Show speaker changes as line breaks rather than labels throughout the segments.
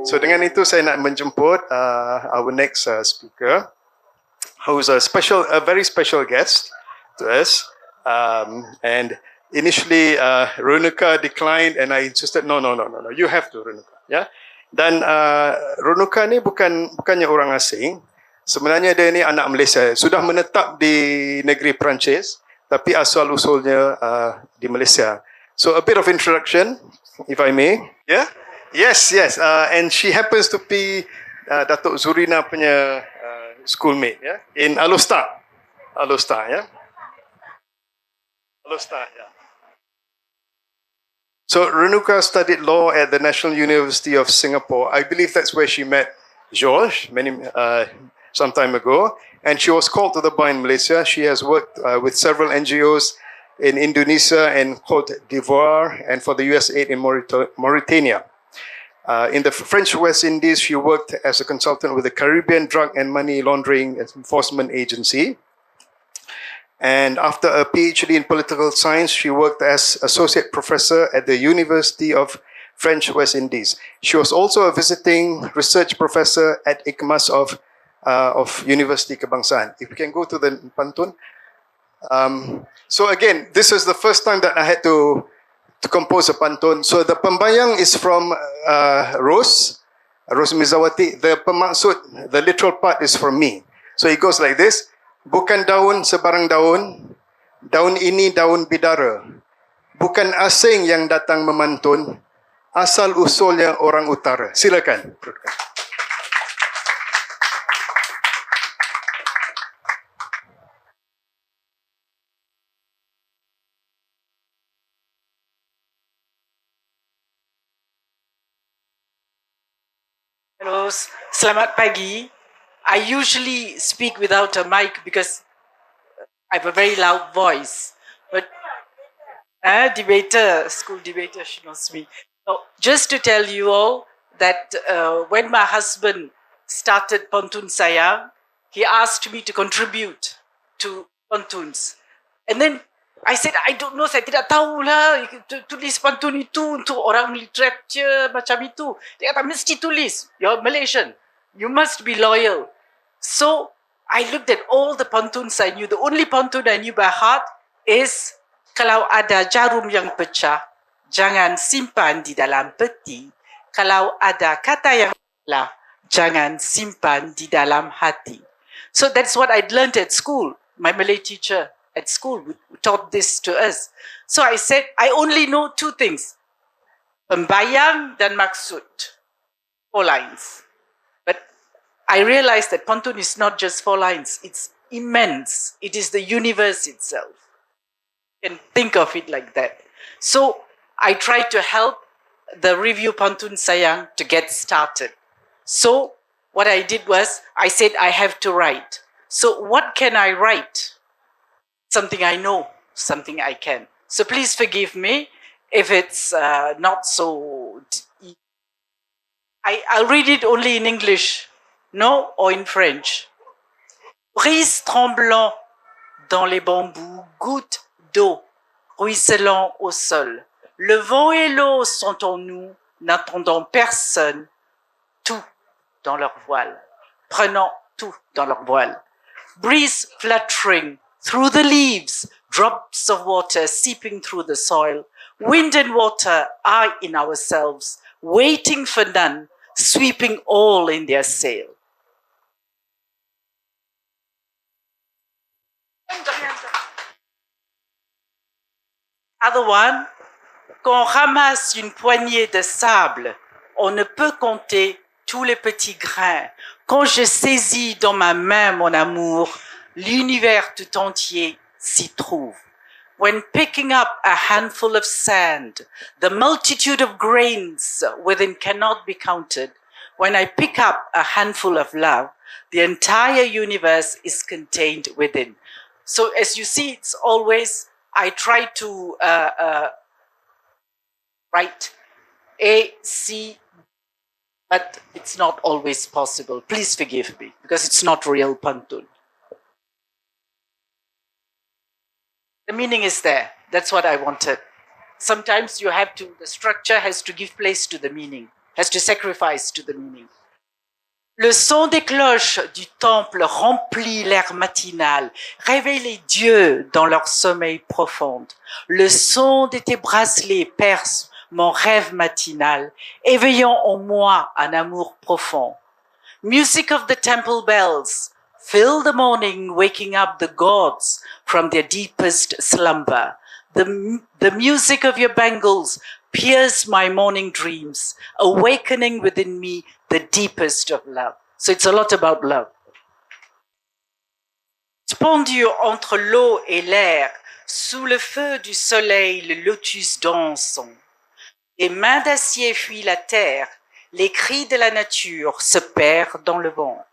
So dengan itu saya nak menjemput our next speaker, who's a very special guest to us. And initially, Renuka declined, and I insisted, no, you have to, Renuka. Yeah. Dan Renuka ni bukannya orang asing. Sebenarnya dia ni anak Malaysia, sudah menetap di negeri Perancis, tapi asal usulnya di Malaysia. So a bit of introduction, if I may. Yeah. Yes. And she happens to be Datuk Zurina punya schoolmate, yeah, in Alostar, yeah. Alostar, yeah. So Renuka studied law at the National University of Singapore. I believe that's where she met George some time ago, and she was called to the bar in Malaysia. She has worked with several NGOs in Indonesia and Cote d'Ivoire, and for the USAID in Mauritania. In the French West Indies, she worked as a consultant with the Caribbean Drug and Money Laundering Enforcement Agency. And after a PhD in political science, she worked as associate professor at the University of French West Indies. She was also a visiting research professor at IKMAS of University Kebangsaan. If we can go to the Pantun. So again, this is the first time that I had to compose a pantun. So the pembayang is from Rose Mizawati. The pemaksud, the literal part is from me. So it goes like this. Bukan daun sebarang daun, daun ini daun bidara. Bukan asing yang datang memantun, asal usulnya orang utara. Silakan.
Hello, selamat pagi. I usually speak without a mic because I have a very loud voice. But school debater, she knows me. So just to tell you all that when my husband started Pantun Sayang, he asked me to contribute to Pantuns. And then I said, I don't know, saya tidak tahu lah tulis pantun itu untuk orang literature macam itu. Dia kata, mesti tulis. You're Malaysian. You must be loyal. So I looked at all the pantuns I knew. The only pantun I knew by heart is, kalau ada jarum yang pecah, jangan simpan di dalam peti. Kalau ada kata yang salah, jangan simpan di dalam hati. So that's what I'd learned at school. My Malay teacher at school taught this to us. So I said, I only know two things. Pembayang dan maksud. 4 lines. But I realized that Pantun is not just 4 lines. It's immense. It is the universe itself. You can think of it like that. So I tried to help the review Pantun Sayang to get started. So what I did was, I said I have to write. So what can I write? Something I know, something I can. So please forgive me if it's not so... I'll read it only in English, no, or in French. Brise tremblant dans les bambous, gouttes d'eau ruisselant au sol. Le vent et l'eau sont en nous, n'attendant personne, tout dans leur voile, prenant tout dans leur voile. Breeze fluttering through the leaves, drops of water seeping through the soil. Wind and water are in ourselves, waiting for none, sweeping all in their sail. Other one, quand on ramasse une poignée de sable, on ne peut compter tous les petits grains. Quand je saisis dans ma main mon amour, l'univers tout entier s'y trouve. When picking up a handful of sand, the multitude of grains within cannot be counted. When I pick up a handful of love, the entire universe is contained within. So as you see, it's always, I try to write A, C, but it's not always possible. Please forgive me, because it's not real Pantun. The meaning is there. That's what I wanted. Sometimes you have to, the structure has to give place to the meaning, has to sacrifice to the meaning. Le son des cloches du temple remplit l'air matinal, réveille les dieux dans leur sommeil profond. Le son de tes bracelets perce mon rêve matinal, éveillant en moi un amour profond. Music of the temple bells, fill the morning, waking up the gods from their deepest slumber. The music of your bangles pierce my morning dreams, awakening within me the deepest of love. So it's a lot about love. Pendu entre l'eau et l'air, sous le feu du soleil, le lotus danse. Les mains d'acier fuient la terre, les cris de la nature se perdent dans le vent.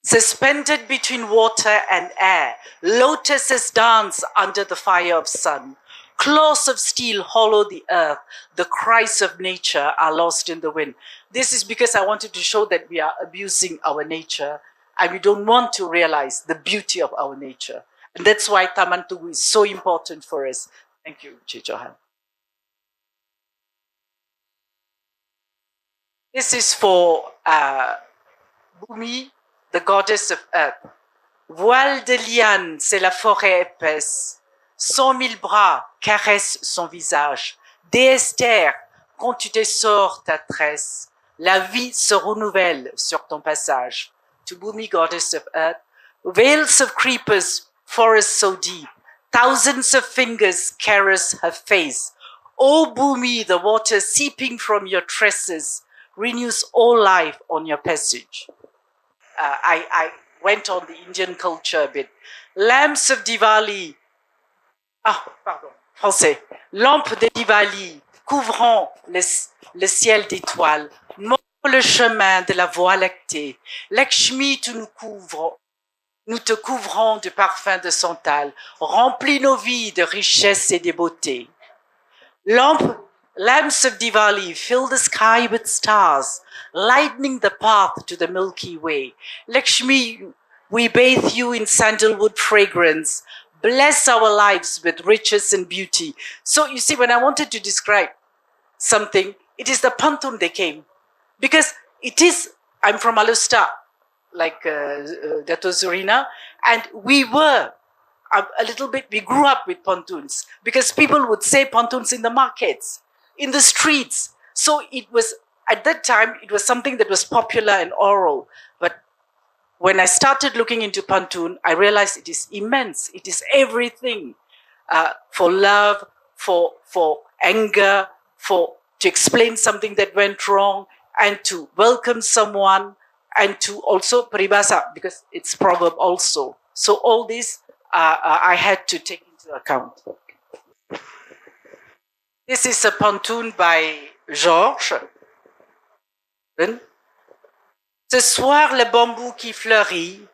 Suspended between water and air, lotuses dance under the fire of sun. Claws of steel hollow the earth. The cries of nature are lost in the wind. This is because I wanted to show that we are abusing our nature and we don't want to realize the beauty of our nature. And that's why Taman Tugu is so important for us. Thank you, Chichohan. This is for Bumi, the goddess of earth. Voile de liane, c'est la forêt épaisse. 100 000 bras caressent son visage. Déesse terre, quand tu te sors ta tresse, la vie se renouvelle sur ton passage. To Bumi, goddess of earth, veils of creepers, forests so deep, thousands of fingers caress her face. O Bumi, the water seeping from your tresses renews all life on your passage. I went on the Indian culture a bit. Lamps of Diwali, français. Lampes de Diwali couvrant le ciel d'étoiles, montrent le chemin de la voie lactée. Lakshmi, tu nous te couvrons de parfums de santal, remplis nos vies de richesses et de beauté. Lamps of Diwali fill the sky with stars, lightening the path to the Milky Way. Lakshmi, we bathe you in sandalwood fragrance. Bless our lives with riches and beauty. So you see, when I wanted to describe something, it is the Pantoun that came. Because it is, I'm from Alusta, like Dato Zurina, and we were a little bit, we grew up with Pantouns because people would say Pantouns in the markets, in the streets. So it was, at that time, it was something that was popular and oral. But when I started looking into Pantoun, I realized it is immense. It is everything for love, for anger, to explain something that went wrong, and to welcome someone, and to also peribasa, because it's proverb also. So all this I had to take into account. This is a Pantoun by Georges. Ce soir, le bambou qui fleurit,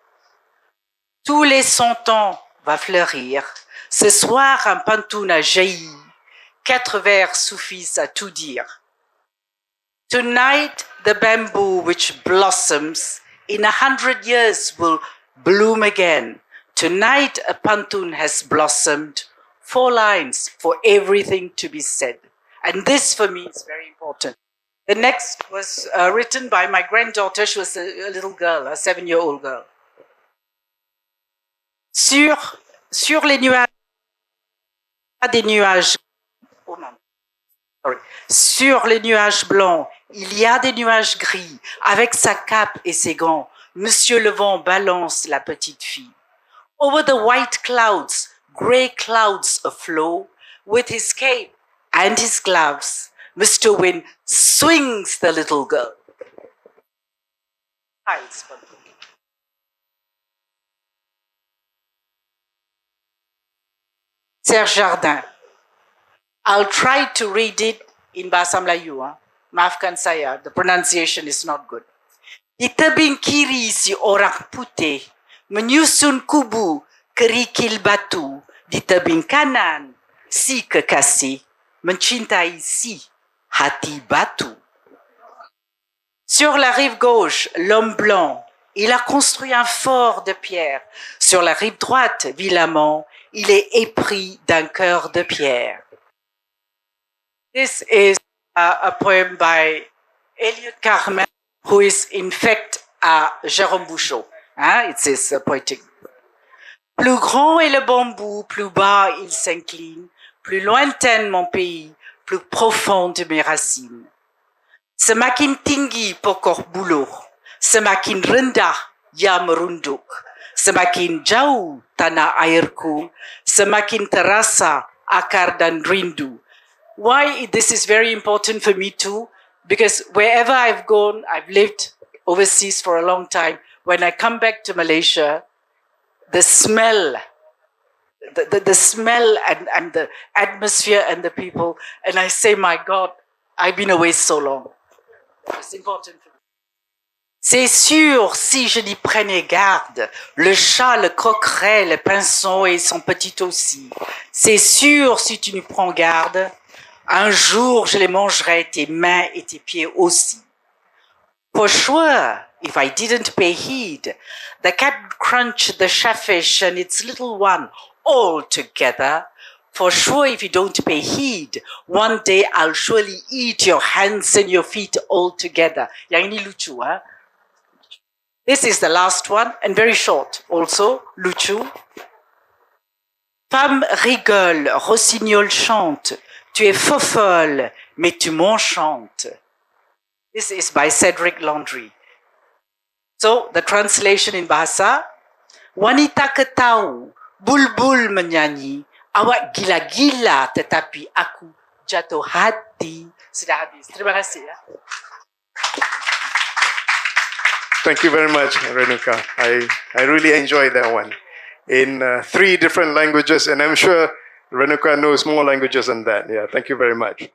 tous les 100 ans va fleurir. Ce soir, un Pantoun a jailli. 4 vers suffisent à tout dire. Tonight, the bamboo which blossoms in 100 years will bloom again. Tonight, a Pantoun has blossomed. 4 lines for everything to be said. And this, for me, is very important. The next was written by my granddaughter. She was a little girl, a 7-year-old girl. Sur les nuages, des nuages. Oh non. Sorry. Sur les nuages blancs, il y a des nuages gris. Avec sa cape et ses gants, Monsieur le vent balance la petite fille. Over the white clouds, grey clouds aflow, with his cape and his gloves, Mr. Wind swings the little girl. Serge Jardin. I'll try to read it in Bahasa Melayu. Maafkan saya, the pronunciation is not good. Di tebing kiri si orang putih menyusun kubu kerikil batu. Di tebing kanan si kekasih mencintai si hati batu. Sur la rive gauche, l'homme blanc, il a construit un fort de pierre. Sur la rive droite, vit l'amant, il est épris d'un cœur de pierre. This is a poem by Eliot Carmen, who is in fact Jérôme Bouchot. Hein? It's his poetic. Plus grand est le bambou, plus bas il s'incline, plus lointaine mon pays, plus profonde mes racines. Semakin tinggi pokok buluh, semakin rendah ia merunduk. Semakin jauh tanah airku, semakin terasa akar dan rindu. Why this is very important for me too? Because wherever I've gone, I've lived overseas for a long time. When I come back to Malaysia, the smell, the smell and the atmosphere and the people, and I say, my God, I've been away so long. It's important for me. C'est sûr, si je n'y prenais garde, le chat le croquerait, le pinson et son petit aussi. C'est sûr, si tu n'y prends garde, un jour je les mangerai, tes mains et tes pieds aussi. For sure, if I didn't pay heed, the cat would crunch the shellfish and its little one all together. For sure, if you don't pay heed, one day I'll surely eat your hands and your feet all together. Yang ini lucu, hein? This is the last one, and very short also, lucu. Femme rigole, rossignol chante, tu es fofolle, mais tu m'enchantes. This is by Cedric Laundry. So, the translation in Bahasa, wanita ketahu, bulbul menyanyi, awak gila-gila tetapi aku jatuh hati. Sudah habis. Terima kasih. Ya.
Thank you very much, Renuka. I really enjoyed that one. In 3 different languages, and I'm sure Renuka knows more languages than that. Yeah, thank you very much.